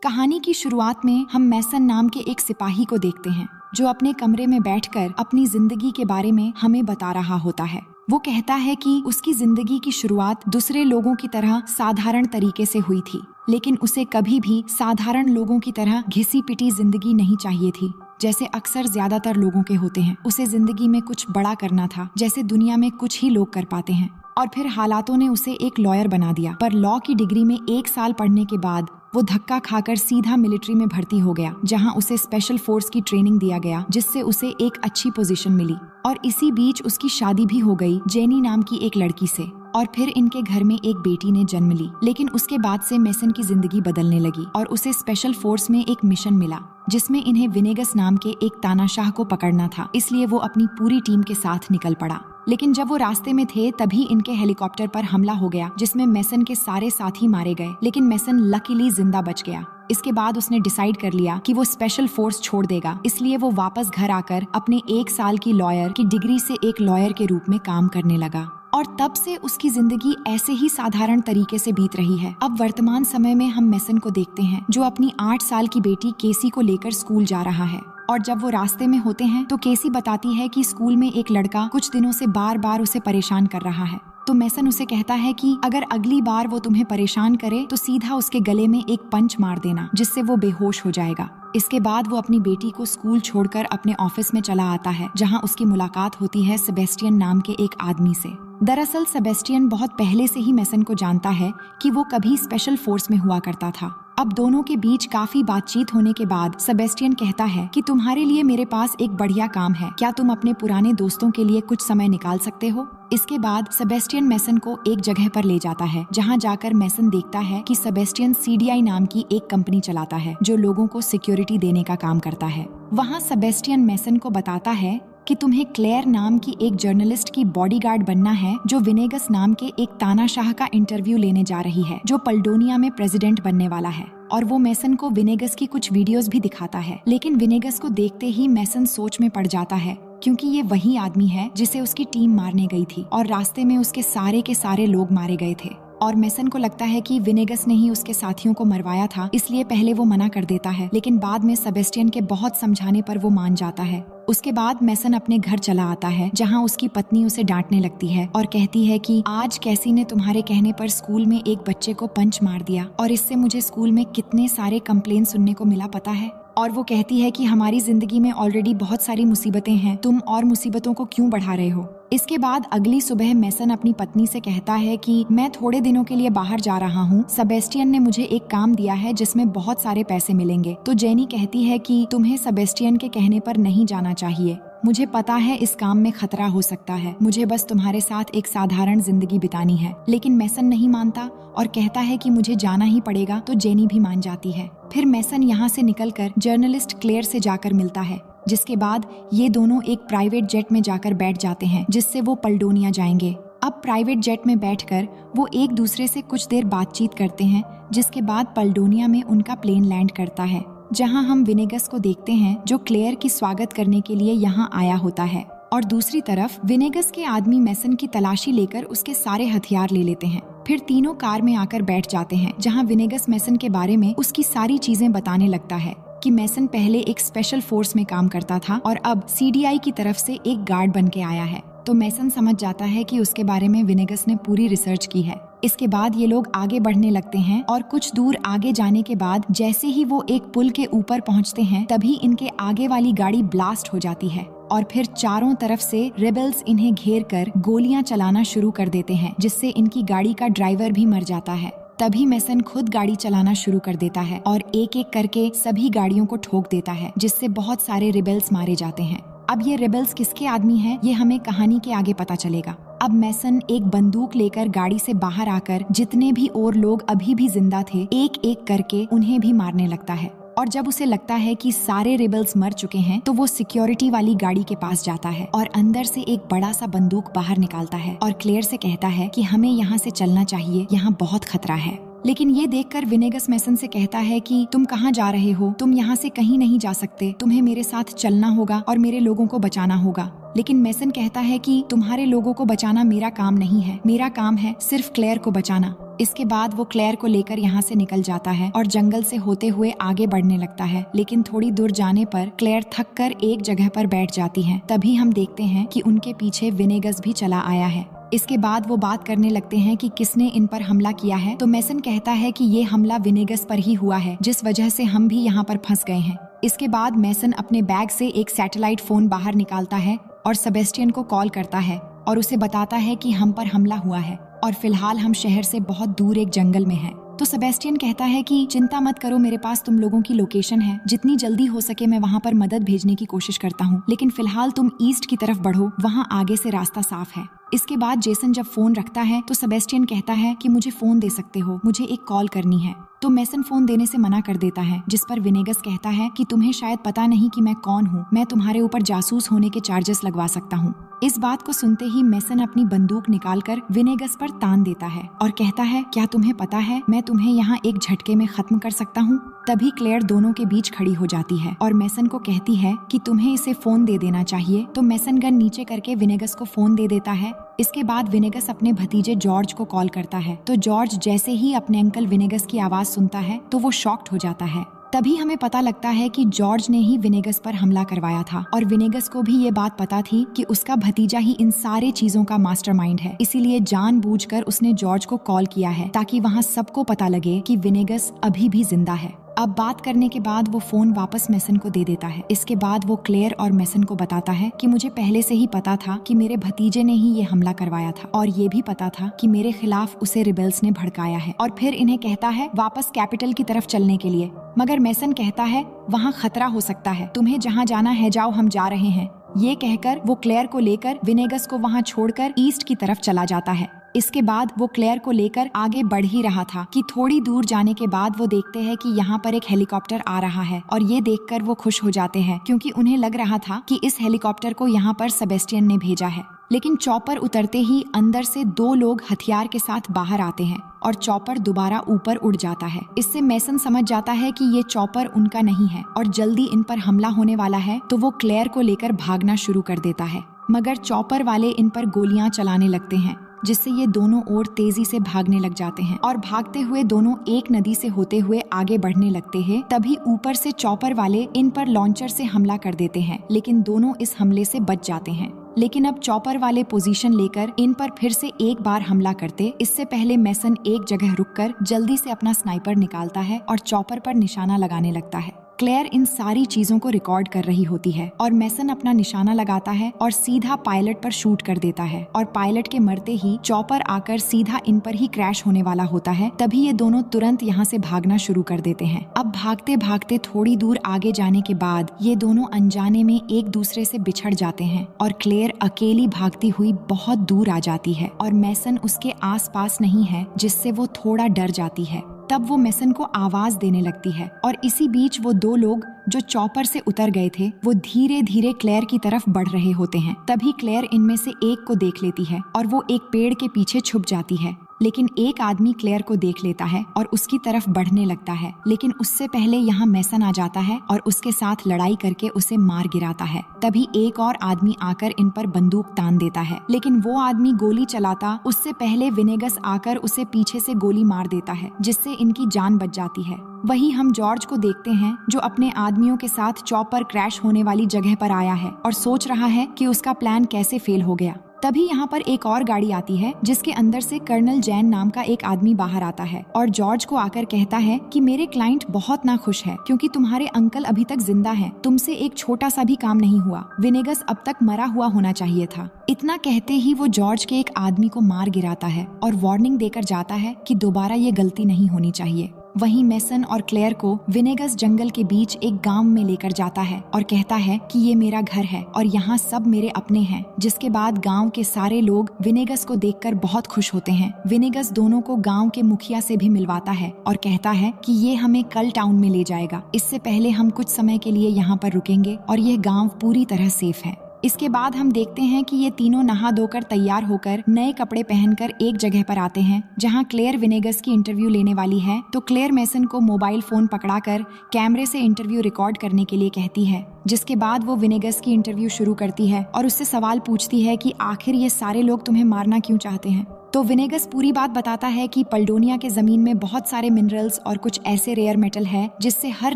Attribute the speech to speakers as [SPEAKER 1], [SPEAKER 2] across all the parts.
[SPEAKER 1] कहानी की शुरुआत में हम मैसन नाम के एक सिपाही को देखते हैं जो अपने कमरे में बैठकर अपनी जिंदगी के बारे में हमें बता रहा होता है। वो कहता है कि उसकी जिंदगी की शुरुआत दूसरे लोगों की तरह साधारण तरीके से हुई थी, लेकिन उसे कभी भी साधारण लोगों की तरह घिसी पिटी जिंदगी नहीं चाहिए थी जैसे अक्सर ज्यादातर लोगों के होते हैं। उसे जिंदगी में कुछ बड़ा करना था, जैसे दुनिया में कुछ ही लोग कर पाते हैं। और फिर हालातों ने उसे एक लॉयर बना दिया, पर लॉ की डिग्री में 1 साल पढ़ने के बाद वो धक्का खाकर सीधा मिलिट्री में भर्ती हो गया, जहां उसे स्पेशल फोर्स की ट्रेनिंग दिया गया, जिससे उसे एक अच्छी पोजीशन मिली। और इसी बीच उसकी शादी भी हो गई जेनी नाम की एक लड़की से, और फिर इनके घर में एक बेटी ने जन्म ली। लेकिन उसके बाद से मैसन की जिंदगी बदलने लगी और उसे स्पेशल फोर्स में एक मिशन मिला जिसमें इन्हें विनेगस नाम के एक तानाशाह को पकड़ना था, इसलिए वो अपनी पूरी टीम के साथ निकल पड़ा। लेकिन जब वो रास्ते में थे तभी इनके हेलीकॉप्टर पर हमला हो गया, जिसमें मैसन के सारे साथी मारे गए, लेकिन मैसन लकीली जिंदा बच गया। इसके बाद उसने डिसाइड कर लिया कि वो स्पेशल फोर्स छोड़ देगा, इसलिए वो वापस घर आकर अपने 1 साल की लॉयर की डिग्री से एक लॉयर के रूप में काम करने लगा। और तब से उसकी जिंदगी ऐसे ही साधारण तरीके से बीत रही है। अब वर्तमान समय में हम मैसन को देखते हैं जो अपनी 8 साल की बेटी केसी को लेकर स्कूल जा रहा है। और जब वो रास्ते में होते हैं तो केसी बताती है कि स्कूल में एक लड़का कुछ दिनों से बार बार उसे परेशान कर रहा है। तो मैसन उसे कहता है कि अगर अगली बार वो तुम्हें परेशान करे तो सीधा उसके गले में एक पंच मार देना, जिससे वो बेहोश हो जाएगा। इसके बाद वो अपनी बेटी को स्कूल छोड़कर अपने ऑफिस में चला आता है, जहां उसकी मुलाकात होती है सेबेस्टियन नाम के एक आदमी से। दरअसल सेबेस्टियन बहुत पहले से ही मैसन को जानता है कि वो कभी स्पेशल फोर्स में हुआ करता था। अब दोनों के बीच काफी बातचीत होने के बाद सेबेस्टियन कहता है कि तुम्हारे लिए मेरे पास एक बढ़िया काम है, क्या तुम अपने पुराने दोस्तों के लिए कुछ समय निकाल सकते हो? इसके बाद सेबेस्टियन मैसन को एक जगह पर ले जाता है, जहां जाकर मैसन देखता है कि सेबेस्टियन सीडीआई नाम की एक कंपनी चलाता है जो लोगों को सिक्योरिटी देने का काम करता है। वहां सेबेस्टियन मैसन को बताता है कि तुम्हें क्लेयर नाम की एक जर्नलिस्ट की बॉडीगार्ड बनना है जो विनेगस नाम के एक तानाशाह का इंटरव्यू लेने जा रही है, जो पल्डोनिया में प्रेसिडेंट बनने वाला है। और वो मैसन को विनेगस की कुछ वीडियोस भी दिखाता है, लेकिन विनेगस को देखते ही मैसन सोच में पड़ जाता है, क्योंकि ये वही आदमी है जिसे उसकी टीम मारने गई थी और रास्ते में उसके सारे के सारे लोग मारे गए थे। और मैसन को लगता है कि विनेगस ने ही उसके साथियों को मरवाया था, इसलिए पहले वो मना कर देता है, लेकिन बाद में सेबेस्टियन के बहुत समझाने पर वो मान जाता है। उसके बाद मैसन अपने घर चला आता है, जहां उसकी पत्नी उसे डांटने लगती है और कहती है कि आज कैसी ने तुम्हारे कहने पर स्कूल में एक बच्चे को पंच मार दिया, और इससे मुझे स्कूल में कितने सारे कंप्लेन सुनने को मिला पता है। और वो कहती है कि हमारी जिंदगी में ऑलरेडी बहुत सारी मुसीबतें हैं, तुम और मुसीबतों को क्यों बढ़ा रहे हो? इसके बाद अगली सुबह मैसन अपनी पत्नी से कहता है कि मैं थोड़े दिनों के लिए बाहर जा रहा हूँ, सेबेस्टियन ने मुझे एक काम दिया है जिसमें बहुत सारे पैसे मिलेंगे। तो जेनी कहती है कि तुम्हें सेबेस्टियन के कहने पर नहीं जाना चाहिए, मुझे पता है इस काम में खतरा हो सकता है, मुझे बस तुम्हारे साथ एक साधारण जिंदगी बितानी है। लेकिन मैसन नहीं मानता और कहता है कि मुझे जाना ही पड़ेगा, तो जेनी भी मान जाती है। फिर मैसन यहाँ से निकलकर जर्नलिस्ट क्लेयर से जाकर मिलता है, जिसके बाद ये दोनों एक प्राइवेट जेट में जाकर बैठ जाते हैं, जिससे वो पल्डोनिया जाएंगे। अब प्राइवेट जेट में बैठकर वो एक दूसरे से कुछ देर बातचीत करते हैं, जिसके बाद पल्डोनिया में उनका प्लेन लैंड करता है, जहां हम विनेगस को देखते हैं जो क्लेयर की स्वागत करने के लिए यहां आया होता है। और दूसरी तरफ विनेगस के आदमी मैसन की तलाशी लेकर उसके सारे हथियार ले लेते हैं। फिर तीनों कार में आकर बैठ जाते हैं, जहां विनेगस मैसन के बारे में उसकी सारी चीजें बताने लगता है कि मैसन पहले एक स्पेशल फोर्स में काम करता था और अब सीडीआई की तरफ से एक गार्ड बन के आया है। तो मैसन समझ जाता है कि उसके बारे में विनेगस ने पूरी रिसर्च की है। इसके बाद ये लोग आगे बढ़ने लगते हैं और कुछ दूर आगे जाने के बाद जैसे ही वो एक पुल के ऊपर पहुंचते हैं, तभी इनके आगे वाली गाड़ी ब्लास्ट हो जाती है और फिर चारों तरफ से रेबल्स इन्हें घेर कर गोलियां चलाना शुरू कर देते हैं, जिससे इनकी गाड़ी का ड्राइवर भी मर जाता है। तभी मैसन खुद गाड़ी चलाना शुरू कर देता है और एक एक करके सभी गाड़ियों को ठोक देता है, जिससे बहुत सारे रेबल्स मारे जाते हैं। अब ये रेबल्स किसके आदमी हैं, ये हमें कहानी के आगे पता चलेगा। अब मैसन एक बंदूक लेकर गाड़ी से बाहर आकर जितने भी और लोग अभी भी जिंदा थे, एक एक करके उन्हें भी मारने लगता है। और जब उसे लगता है कि सारे रेबल्स मर चुके हैं, तो वो सिक्योरिटी वाली गाड़ी के पास जाता है और अंदर से एक बड़ा सा बंदूक बाहर निकालता है और क्लेयर से कहता है कि हमें यहाँ से चलना चाहिए, यहाँ बहुत खतरा है। लेकिन ये देखकर विनेगस मैसन से कहता है कि तुम कहाँ जा रहे हो, तुम यहाँ से कहीं नहीं जा सकते, तुम्हें मेरे साथ चलना होगा और मेरे लोगों को बचाना होगा। लेकिन मैसन कहता है कि तुम्हारे लोगों को बचाना मेरा काम नहीं है, मेरा काम है सिर्फ क्लेयर को बचाना। इसके बाद वो क्लेयर को लेकर यहाँ से निकल जाता है और जंगल से होते हुए आगे बढ़ने लगता है। लेकिन थोड़ी दूर जाने पर क्लेयर थक कर एक जगह पर बैठ जाती है। तभी हम देखते हैं कि उनके पीछे विनेगस भी चला आया है। इसके बाद वो बात करने लगते हैं कि किसने इन पर हमला किया है। तो मेसन कहता है कि ये हमला विनेगस पर ही हुआ है, जिस वजह से हम भी यहाँ पर फंस गए हैं। इसके बाद मेसन अपने बैग से एक सैटेलाइट फोन बाहर निकालता है और सेबेस्टियन को कॉल करता है और उसे बताता है कि हम पर हमला हुआ है और फिलहाल हम शहर से बहुत दूर एक जंगल में हैं। तो सेबेस्टियन कहता है कि चिंता मत करो, मेरे पास तुम लोगों की लोकेशन है, जितनी जल्दी हो सके मैं वहाँ पर मदद भेजने की कोशिश करता हूँ, लेकिन फिलहाल तुम ईस्ट की तरफ बढ़ो, वहाँ आगे से रास्ता साफ है। इसके बाद जेसन जब फोन रखता है तो सेबेस्टियन कहता है कि मुझे फोन दे सकते हो, मुझे एक कॉल करनी है। तो मेसन फोन देने से मना कर देता है, जिस पर विनेगस कहता है कि तुम्हें शायद पता नहीं कि मैं कौन हूँ, मैं तुम्हारे ऊपर जासूस होने के चार्जेस लगवा सकता हूँ। इस बात को सुनते ही मेसन अपनी बंदूक निकालकर विनेगस पर तान देता है और कहता है, क्या तुम्हें पता है मैं तुम्हें यहाँ एक झटके में खत्म कर सकता हूँ। तभी क्लेयर दोनों के बीच खड़ी हो जाती है और मेसन को कहती है कि तुम्हें इसे फोन दे देना चाहिए। तो मेसन गन नीचे करके विनेगस को फोन दे देता है। इसके बाद विनेगस अपने भतीजे जॉर्ज को कॉल करता है। तो जॉर्ज जैसे ही अपने अंकल विनेगस की आवाज सुनता है तो वो शॉक्ड हो जाता है। तभी हमें पता लगता है कि जॉर्ज ने ही विनेगस पर हमला करवाया था और विनेगस को भी ये बात पता थी कि उसका भतीजा ही इन सारे चीजों का मास्टरमाइंड है। इसीलिए जानबूझकर उसने जॉर्ज को कॉल किया है ताकि वहाँ सबको पता लगे कि विनेगस अभी भी जिंदा है। अब बात करने के बाद वो फोन वापस मेसन को दे देता है। इसके बाद वो क्लेयर और मेसन को बताता है कि मुझे पहले से ही पता था कि मेरे भतीजे ने ही ये हमला करवाया था और ये भी पता था कि मेरे खिलाफ उसे रिबेल्स ने भड़काया है, और फिर इन्हें कहता है वापस कैपिटल की तरफ चलने के लिए। मगर मेसन कहता है वहाँ खतरा हो सकता है, तुम्हें जहाँ जाना है जाओ, हम जा रहे हैं। ये कहकर वो क्लेयर को लेकर विनेगस को वहाँ छोड़कर ईस्ट की तरफ चला जाता है। इसके बाद वो क्लेयर को लेकर आगे बढ़ ही रहा था कि थोड़ी दूर जाने के बाद वो देखते हैं कि यहाँ पर एक हेलीकॉप्टर आ रहा है और ये देखकर वो खुश हो जाते हैं क्योंकि उन्हें लग रहा था कि इस हेलीकॉप्टर को यहाँ पर सेबेस्टियन ने भेजा है। लेकिन चॉपर उतरते ही अंदर से 2 लोग हथियार के साथ बाहर आते हैं और चॉपर दोबारा ऊपर उड़ जाता है। इससे मेसन समझ जाता है कि ये चॉपर उनका नहीं है और जल्दी इन पर हमला होने वाला है, तो वो क्लेयर को लेकर भागना शुरू कर देता है। मगर चॉपर वाले इन पर गोलियां चलाने लगते हैं, जिससे ये दोनों ओर तेजी से भागने लग जाते हैं और भागते हुए दोनों एक नदी से होते हुए आगे बढ़ने लगते हैं। तभी ऊपर से चॉपर वाले इन पर लॉन्चर से हमला कर देते हैं, लेकिन दोनों इस हमले से बच जाते हैं। लेकिन अब चॉपर वाले पोजीशन लेकर इन पर फिर से एक बार हमला करते, इससे पहले मेसन एक जगह रुककर जल्दी से अपना स्नाइपर निकालता है और चॉपर पर निशाना लगाने लगता है। क्लेयर इन सारी चीजों को रिकॉर्ड कर रही होती है और मेसन अपना निशाना लगाता है और सीधा पायलट पर शूट कर देता है और पायलट के मरते ही चॉपर आकर सीधा इन पर ही क्रैश होने वाला होता है। तभी ये दोनों तुरंत यहाँ से भागना शुरू कर देते हैं। अब भागते भागते थोड़ी दूर आगे जाने के बाद ये दोनों अनजाने में एक दूसरे से बिछड़ जाते हैं और क्लेयर अकेली भागती हुई बहुत दूर आ जाती है और मेसन उसके आस पास नहीं है, जिससे वो थोड़ा डर जाती है। तब वो मेसन को आवाज देने लगती है और इसी बीच वो 2 लोग जो चॉपर से उतर गए थे वो धीरे धीरे क्लेयर की तरफ बढ़ रहे होते हैं। तभी क्लेयर इनमें से एक को देख लेती है और वो एक पेड़ के पीछे छुप जाती है। लेकिन एक आदमी क्लेयर को देख लेता है और उसकी तरफ बढ़ने लगता है, लेकिन उससे पहले यहाँ मेसन आ जाता है और उसके साथ लड़ाई करके उसे मार गिराता है। तभी एक और आदमी आकर इन पर बंदूक तान देता है, लेकिन वो आदमी गोली चलाता उससे पहले विनेगस आकर उसे पीछे से गोली मार देता है, जिससे इनकी जान बच जाती है। वहीं हम जॉर्ज को देखते हैं जो अपने आदमियों के साथ चॉपर क्रैश होने वाली जगह पर आया है और सोच रहा है कि उसका प्लान कैसे फेल हो गया। तभी यहाँ पर एक और गाड़ी आती है जिसके अंदर से कर्नल जैन नाम का एक आदमी बाहर आता है और जॉर्ज को आकर कहता है कि मेरे क्लाइंट बहुत नाखुश है क्योंकि तुम्हारे अंकल अभी तक जिंदा हैं। तुमसे एक छोटा सा भी काम नहीं हुआ। विनेगस अब तक मरा हुआ होना चाहिए था। इतना कहते ही वो जॉर्ज के एक आदमी को मार गिराता है और वार्निंग देकर जाता है कि दोबारा ये गलती नहीं होनी चाहिए। वहीं मेसन और क्लेयर को विनेगस जंगल के बीच एक गांव में लेकर जाता है और कहता है कि ये मेरा घर है और यहाँ सब मेरे अपने हैं। जिसके बाद गांव के सारे लोग विनेगस को देखकर बहुत खुश होते हैं। विनेगस दोनों को गांव के मुखिया से भी मिलवाता है और कहता है कि ये हमें कल टाउन में ले जाएगा। इससे पहले हम कुछ समय के लिए यहाँ पर रुकेंगे और यह गाँव पूरी तरह सेफ है। इसके बाद हम देखते हैं कि ये तीनों नहा धोकर तैयार होकर नए कपड़े पहनकर एक जगह पर आते हैं जहां क्लेयर विनेगस की इंटरव्यू लेने वाली है। तो क्लेयर मेसन को मोबाइल फोन पकड़ाकर कैमरे से इंटरव्यू रिकॉर्ड करने के लिए कहती है, जिसके बाद वो विनेगस की इंटरव्यू शुरू करती है और उससे सवाल पूछती है कि आखिर ये सारे लोग तुम्हें मारना क्यों चाहते हैं। तो विनेगस पूरी बात बताता है कि पल्डोनिया के जमीन में बहुत सारे मिनरल्स और कुछ ऐसे रेयर मेटल है जिससे हर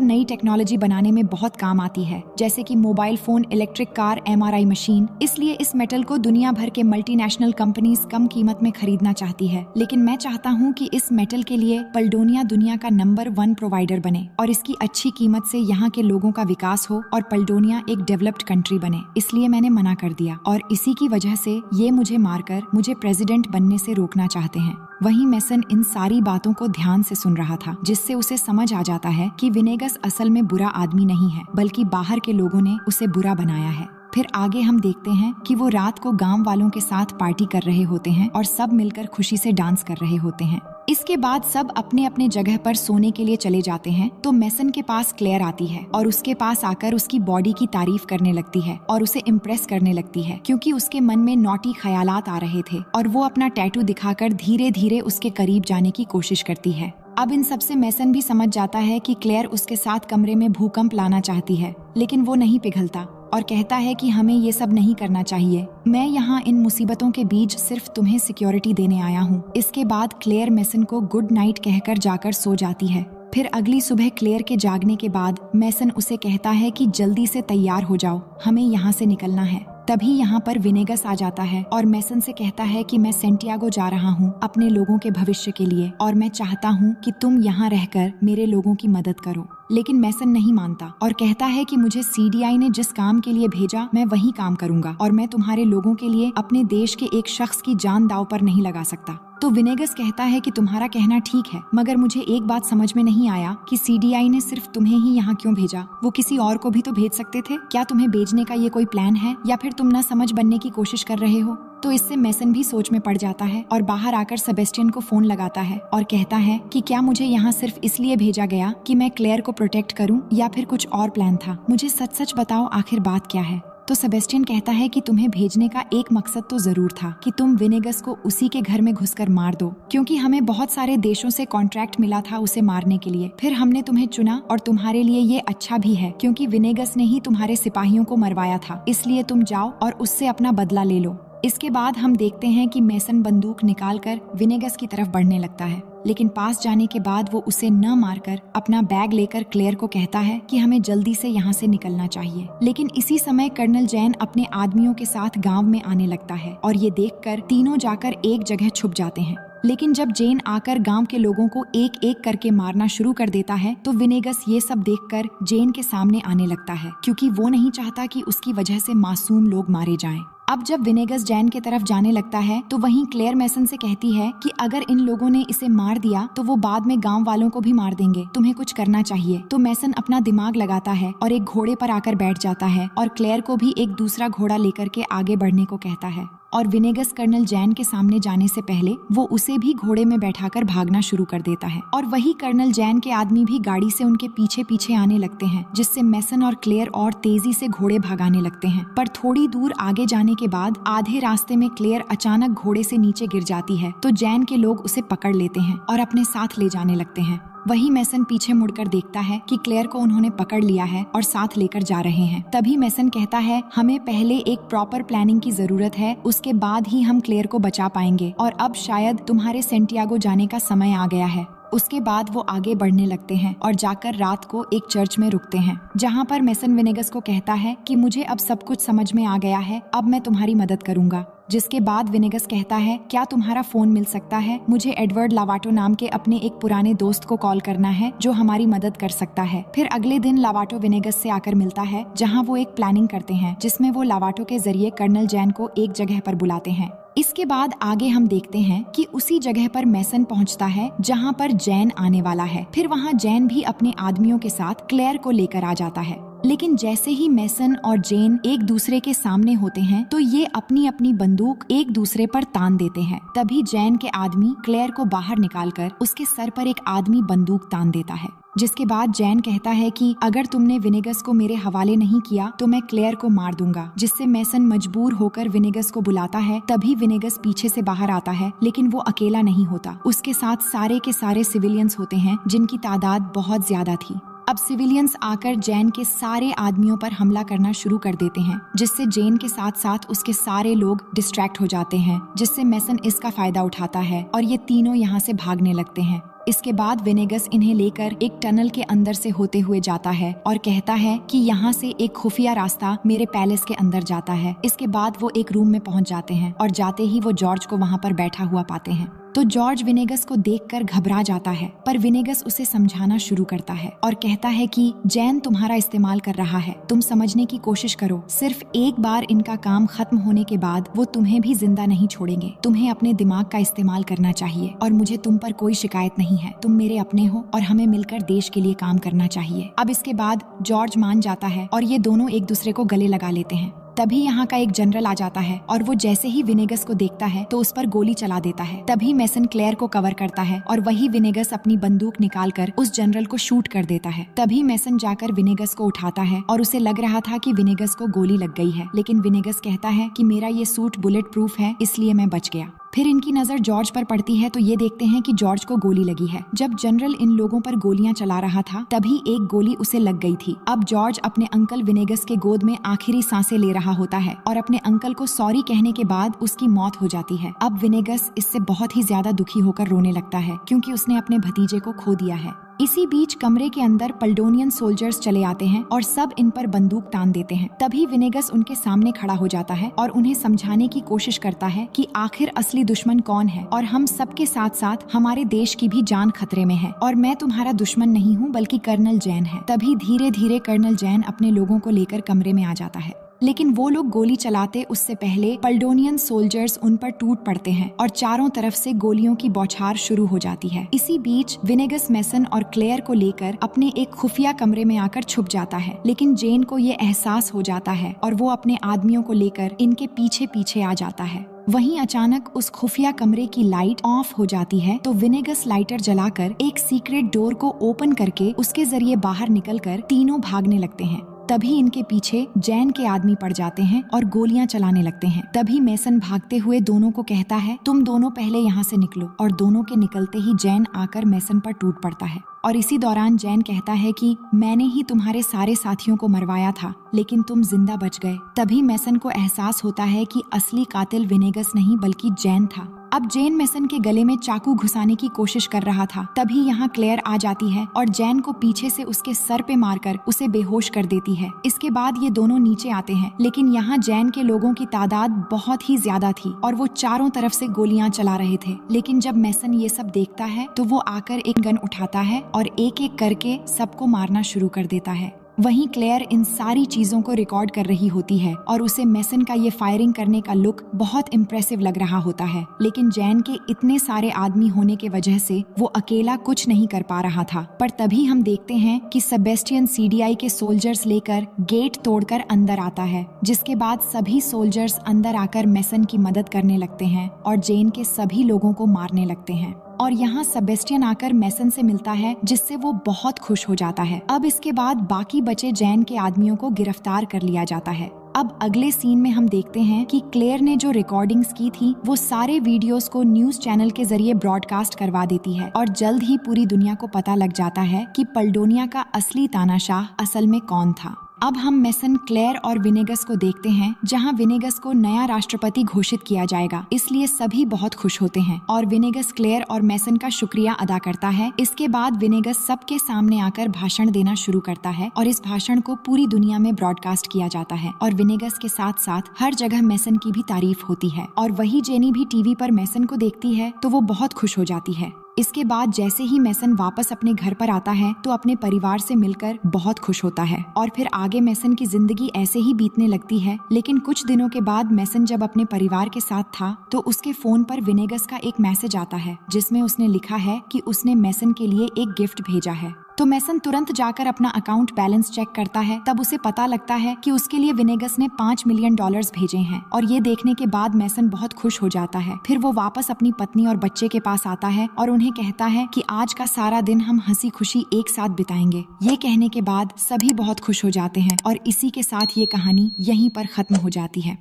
[SPEAKER 1] नई टेक्नोलॉजी बनाने में बहुत काम आती है, जैसे कि mobile phone, electric car, MRI machine. इसलिए इस मेटल को दुनिया भर के मल्टीनेशनल कंपनीज कम कीमत में खरीदना चाहती है। लेकिन मैं चाहता हूँ कि इस मेटल के लिए पल्डोनिया दुनिया का नंबर 1 प्रोवाइडर बने और इसकी अच्छी कीमत से यहाँ के लोगों का विकास हो और पल्डोनिया एक डेवलप्ड कंट्री बने। इसलिए मैंने मना कर दिया और इसी की वजह से ये मुझे मारकर मुझे प्रेसिडेंट बनने से रोकना चाहते हैं। वहीं मेसन इन सारी बातों को ध्यान से सुन रहा था, जिससे उसे समझ आ जाता है कि विनेगस असल में बुरा आदमी नहीं है, बल्कि बाहर के लोगों ने उसे बुरा बनाया है। फिर आगे हम देखते हैं कि वो रात को गांव वालों के साथ पार्टी कर रहे होते हैं और सब मिलकर खुशी से डांस कर रहे होते हैं। इसके बाद सब अपने अपने जगह पर सोने के लिए चले जाते हैं तो मेसन के पास क्लेयर आती है और उसके पास आकर उसकी बॉडी की तारीफ करने लगती है और उसे इम्प्रेस करने लगती है, क्योंकि उसके मन में नॉटी ख्यालात आ रहे थे और वो अपना टैटू दिखाकर धीरे धीरे उसके करीब जाने की कोशिश करती है। अब इन सब से मेसन भी समझ जाता है कि क्लेयर उसके साथ कमरे में भूकंप लाना चाहती है, लेकिन वो नहीं पिघलता और कहता है कि हमें ये सब नहीं करना चाहिए। मैं यहाँ इन मुसीबतों के बीच सिर्फ तुम्हें सिक्योरिटी देने आया हूँ। इसके बाद क्लेयर मेसन को गुड नाइट कहकर जाकर सो जाती है। फिर अगली सुबह क्लेयर के जागने के बाद मेसन उसे कहता है कि जल्दी से तैयार हो जाओ, हमें यहाँ से निकलना है। तभी यहाँ पर विनेगस आ जाता है और मेसन से कहता है कि मैं सेंटियागो जा रहा हूँ अपने लोगों के भविष्य के लिए और मैं चाहता हूँ कि तुम यहाँ रहकर मेरे लोगों की मदद करो। लेकिन मेसन नहीं मानता और कहता है कि मुझे CDI ने जिस काम के लिए भेजा मैं वही काम करूंगा और मैं तुम्हारे लोगों के लिए अपने देश के एक शख्स की जान दांव पर नहीं लगा सकता। तो विनेगस कहता है कि तुम्हारा कहना ठीक है, मगर मुझे एक बात समझ में नहीं आया कि CDI ने सिर्फ तुम्हें ही यहाँ क्यों भेजा? वो किसी और को भी तो भेज सकते थे। क्या तुम्हें भेजने का ये कोई प्लान है या फिर तुम ना समझ बनने की कोशिश कर रहे हो? तो इससे मेसन भी सोच में पड़ जाता है और बाहर आकर सेबेस्टियन को फोन लगाता है और कहता है कि क्या मुझे यहाँ सिर्फ इसलिए भेजा गया कि मैं क्लेयर को प्रोटेक्ट करूँ या फिर कुछ और प्लान था? मुझे सच सच बताओ, आखिर बात क्या है? तो सेबेस्टियन कहता है कि तुम्हें भेजने का एक मकसद तो जरूर था कि तुम विनेगस को उसी के घर में घुसकर मार दो, क्योंकि हमें बहुत सारे देशों से कॉन्ट्रैक्ट मिला था उसे मारने के लिए। फिर हमने तुम्हें चुना और तुम्हारे लिए ये अच्छा भी है क्योंकि विनेगस ने ही तुम्हारे सिपाहियों को मरवाया था, इसलिए तुम जाओ और उससे अपना बदला ले लो। इसके बाद हम देखते हैं कि मेसन बंदूक निकालकर विनेगस की तरफ बढ़ने लगता है, लेकिन पास जाने के बाद वो उसे न मारकर अपना बैग लेकर क्लेयर को कहता है कि हमें जल्दी से यहाँ से निकलना चाहिए। लेकिन इसी समय कर्नल जैन अपने आदमियों के साथ गांव में आने लगता है और ये देखकर तीनों जाकर एक जगह छुप जाते हैं। लेकिन जब जेन आकर गांव के लोगों को एक एक करके मारना शुरू कर देता है तो विनेगस ये सब देखकर जेन के सामने आने लगता है, क्योंकि वो नहीं चाहता कि उसकी वजह से मासूम लोग मारे जाएं। अब जब विनेगस जैन की तरफ जाने लगता है तो वहीं क्लेयर मेसन से कहती है कि अगर इन लोगों ने इसे मार दिया तो वो बाद में गांव वालों को भी मार देंगे, तुम्हें कुछ करना चाहिए। तो मेसन अपना दिमाग लगाता है और एक घोड़े पर आकर बैठ जाता है और क्लेयर को भी एक दूसरा घोड़ा लेकर के आगे बढ़ने को कहता है और विनेगस कर्नल जैन के सामने जाने से पहले वो उसे भी घोड़े में बैठाकर भागना शुरू कर देता है और वही कर्नल जैन के आदमी भी गाड़ी से उनके पीछे पीछे आने लगते हैं, जिससे मेसन और क्लेयर और तेजी से घोड़े भगाने लगते हैं। पर थोड़ी दूर आगे जाने के बाद आधे रास्ते में क्लेयर अचानक घोड़े से नीचे गिर जाती है तो जैन के लोग उसे पकड़ लेते हैं और अपने साथ ले जाने लगते हैं। वही मेसन पीछे मुड़कर देखता है कि क्लेयर को उन्होंने पकड़ लिया है और साथ लेकर जा रहे हैं। तभी मेसन कहता है, हमें पहले एक प्रॉपर प्लानिंग की जरूरत है, उसके बाद ही हम क्लेयर को बचा पाएंगे और अब शायद तुम्हारे सेंटियागो जाने का समय आ गया है। उसके बाद वो आगे बढ़ने लगते हैं और जाकर रात को एक चर्च में रुकते हैं, जहाँ पर मेसन विनेगस को कहता है कि मुझे अब सब कुछ समझ में आ गया है, अब मैं तुम्हारी मदद करूंगा। जिसके बाद विनेगस कहता है, क्या तुम्हारा फोन मिल सकता है? मुझे एडवर्ड लावाटो नाम के अपने एक पुराने दोस्त को कॉल करना है जो हमारी मदद कर सकता है। फिर अगले दिन लावाटो विनेगस से आकर मिलता है, जहाँ वो एक प्लानिंग करते हैं जिसमें वो लावाटो के जरिए कर्नल जैन को एक जगह पर बुलाते हैं। इसके बाद आगे हम देखते हैं कि उसी जगह पर मेसन पहुंचता है जहां पर जैन आने वाला है। फिर वहां जैन भी अपने आदमियों के साथ क्लेयर को लेकर आ जाता है। लेकिन जैसे ही मेसन और जेन एक दूसरे के सामने होते हैं तो ये अपनी अपनी बंदूक एक दूसरे पर तान देते हैं। तभी जैन के आदमी क्लेयर को बाहर निकालकर उसके सर पर एक आदमी बंदूक तान देता है। जिसके बाद जैन कहता है कि अगर तुमने विनेगस को मेरे हवाले नहीं किया तो मैं क्लेयर को मार दूंगा, जिससे मेसन मजबूर होकर विनेगस को बुलाता है। तभी विनेगस पीछे से बाहर आता है, लेकिन वो अकेला नहीं होता, उसके साथ सारे के सारे सिविलियंस होते हैं जिनकी तादाद बहुत ज्यादा थी। अब सिविलियंस आकर जैन के सारे आदमियों पर हमला करना शुरू कर देते हैं, जिससे जेन के साथ साथ उसके सारे लोग डिस्ट्रैक्ट हो जाते हैं, जिससे मैसन इसका फायदा उठाता है और ये तीनों यहाँ से भागने लगते हैं। इसके बाद विनेगस इन्हें लेकर एक टनल के अंदर से होते हुए जाता है और कहता है कि यहाँ से एक खुफिया रास्ता मेरे पैलेस के अंदर जाता है। इसके बाद वो एक रूम में पहुँच जाते हैं और जाते ही वो जॉर्ज को वहाँ पर बैठा हुआ पाते हैं। तो जॉर्ज विनेगस को देखकर घबरा जाता है, पर विनेगस उसे समझाना शुरू करता है और कहता है कि जैन तुम्हारा इस्तेमाल कर रहा है, तुम समझने की कोशिश करो। सिर्फ एक बार इनका काम खत्म होने के बाद वो तुम्हें भी जिंदा नहीं छोड़ेंगे। तुम्हें अपने दिमाग का इस्तेमाल करना चाहिए और मुझे तुम पर कोई शिकायत नहीं है। तुम मेरे अपने हो और हमें मिलकर देश के लिए काम करना चाहिए। अब इसके बाद जॉर्ज मान जाता है और ये दोनों एक दूसरे को गले लगा लेते हैं। तभी यहाँ का एक जनरल आ जाता है और वो जैसे ही विनेगस को देखता है तो उस पर गोली चला देता है। तभी मैसन क्लेयर को कवर करता है और वही विनेगस अपनी बंदूक निकालकर उस जनरल को शूट कर देता है। तभी मैसन जाकर विनेगस को उठाता है और उसे लग रहा था कि विनेगस को गोली लग गई है, लेकिन विनेगस कहता है कि मेरा ये सूट बुलेट प्रूफ है, इसलिए मैं बच गया। फिर इनकी नजर जॉर्ज पर पड़ती है तो ये देखते हैं कि जॉर्ज को गोली लगी है। जब जनरल इन लोगों पर गोलियां चला रहा था तभी एक गोली उसे लग गई थी। अब जॉर्ज अपने अंकल विनेगस के गोद में आखिरी सांसें ले रहा होता है और अपने अंकल को सॉरी कहने के बाद उसकी मौत हो जाती है। अब विनेगस इससे बहुत ही ज्यादा दुखी होकर रोने लगता है क्योंकि उसने अपने भतीजे को खो दिया है। इसी बीच कमरे के अंदर पल्डोनियन सोल्जर्स चले आते हैं और सब इन पर बंदूक तान देते हैं। तभी विनेगस उनके सामने खड़ा हो जाता है और उन्हें समझाने की कोशिश करता है कि आखिर असली दुश्मन कौन है और हम सबके साथ साथ हमारे देश की भी जान खतरे में है और मैं तुम्हारा दुश्मन नहीं हूँ बल्कि कर्नल जैन है। तभी धीरे धीरे कर्नल जैन अपने लोगों को लेकर कमरे में आ जाता है, लेकिन वो लोग गोली चलाते उससे पहले पल्डोनियन सोल्जर्स उन पर टूट पड़ते हैं और चारों तरफ से गोलियों की बौछार शुरू हो जाती है। इसी बीच विनेगस मैसन और क्लेयर को लेकर अपने एक खुफिया कमरे में आकर छुप जाता है, लेकिन जेन को ये एहसास हो जाता है और वो अपने आदमियों को लेकर इनके पीछे पीछे आ जाता है। वहीं अचानक उस खुफिया कमरे की लाइट ऑफ हो जाती है तो विनेगस लाइटर जलाकर एक सीक्रेट डोर को ओपन करके उसके जरिए बाहर निकलकर तीनों भागने लगते हैं। तभी इनके पीछे जैन के आदमी पड़ जाते हैं और गोलियां चलाने लगते हैं। तभी मैसन भागते हुए दोनों को कहता है तुम दोनों पहले यहाँ से निकलो, और दोनों के निकलते ही जैन आकर मैसन पर टूट पड़ता है और इसी दौरान जैन कहता है कि मैंने ही तुम्हारे सारे साथियों को मरवाया था लेकिन तुम जिंदा बच गए। तभी मैसन को एहसास होता है कि असली कातिल विनेगस नहीं बल्कि जैन था। अब जैन मैसन के गले में चाकू घुसाने की कोशिश कर रहा था। तभी यहाँ क्लेयर आ जाती है और जैन को पीछे से उसके सर पे मारकर उसे बेहोश कर देती है। इसके बाद ये दोनों नीचे आते हैं, लेकिन यहाँ जैन के लोगों की तादाद बहुत ही ज्यादा थी और वो चारों तरफ से गोलियां चला रहे थे। लेकिन जब मैसन ये सब देखता है तो वो आकर एक गन उठाता है और एक एक करके सबको मारना शुरू कर देता है। वहीं क्लेयर इन सारी चीजों को रिकॉर्ड कर रही होती है और उसे मैसन का ये फायरिंग करने का लुक बहुत इम्प्रेसिव लग रहा होता है, लेकिन जैन के इतने सारे आदमी होने के वजह से वो अकेला कुछ नहीं कर पा रहा था। पर तभी हम देखते हैं कि सेबेस्टियन सीडीआई के सोल्जर्स लेकर गेट तोड़कर अंदर आता है, जिसके बाद सभी सोल्जर्स अंदर आकर मैसन की मदद करने लगते हैं और जैन के सभी लोगों को मारने लगते हैं। और यहाँ सेबेस्टियन आकर मैसन से मिलता है, जिससे वो बहुत खुश हो जाता है। अब इसके बाद बाकी बचे जैन के आदमियों को गिरफ्तार कर लिया जाता है। अब अगले सीन में हम देखते हैं कि क्लेयर ने जो रिकॉर्डिंग्स की थी वो सारे वीडियोस को न्यूज चैनल के जरिए ब्रॉडकास्ट करवा देती है और जल्द ही पूरी दुनिया को पता लग जाता है कि पल्डोनिया का असली तानाशाह असल में कौन था। अब हम मैसन, क्लेयर और विनेगस को देखते हैं, जहां विनेगस को नया राष्ट्रपति घोषित किया जाएगा, इसलिए सभी बहुत खुश होते हैं और विनेगस क्लेयर और मैसन का शुक्रिया अदा करता है। इसके बाद विनेगस सबके सामने आकर भाषण देना शुरू करता है और इस भाषण को पूरी दुनिया में ब्रॉडकास्ट किया जाता है और विनेगस के साथ साथ हर जगह मैसन की भी तारीफ होती है। और वही जेनी भी टीवी पर मैसन को देखती है तो वो बहुत खुश हो जाती है। इसके बाद जैसे ही मैसन वापस अपने घर पर आता है तो अपने परिवार से मिलकर बहुत खुश होता है और फिर आगे मैसन की जिंदगी ऐसे ही बीतने लगती है। लेकिन कुछ दिनों के बाद मैसन जब अपने परिवार के साथ था तो उसके फोन पर विनेगस का एक मैसेज आता है, जिसमें उसने लिखा है कि उसने मैसन के लिए एक गिफ्ट भेजा है। तो मैसन तुरंत जाकर अपना अकाउंट बैलेंस चेक करता है। तब उसे पता लगता है कि उसके लिए विनेगस ने $5 मिलियन भेजे हैं और ये देखने के बाद मैसन बहुत खुश हो जाता है। फिर वो वापस अपनी पत्नी और बच्चे के पास आता है और उन्हें कहता है कि आज का सारा दिन हम हंसी खुशी एक साथ बिताएंगे। ये कहने के बाद सभी बहुत खुश हो जाते हैं और इसी के साथ ये कहानी यहीं पर खत्म हो जाती है।